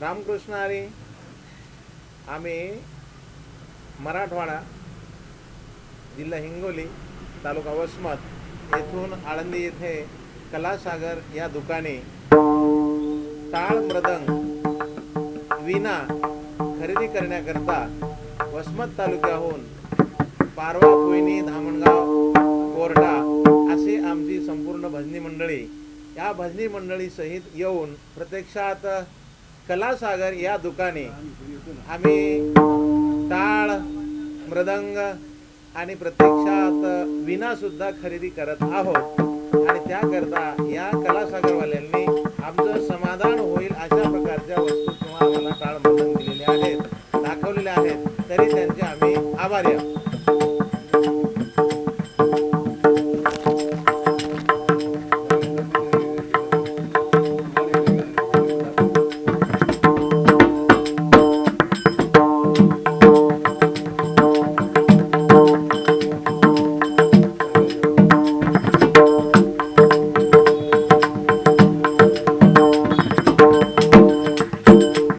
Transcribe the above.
रामकृष्ण हरी. आम्ही मराठवाडा, जिल्हा हिंगोली, तालुका वसमत येथून आळंदी येथे कलासागर या दुकानी टाळ, मृदंग, वीणा खरेदी करण्याकरता वसमत तालुक्याहून पारवा, कोयनी, धामणगाव, कोरडा असे आमची संपूर्ण भजनी मंडळी, या भजनी मंडळी सहित येऊन प्रत्यक्षात कलासागर या दुकानी आम्ही टाळ, मृदंग आणि प्रत्यक्षात वीणासुद्धा खरेदी करत आहोत. आणि त्याकरता या कलासागरवाल्यांनी आमचं समाधान होईल अशा प्रकारच्या वस्तू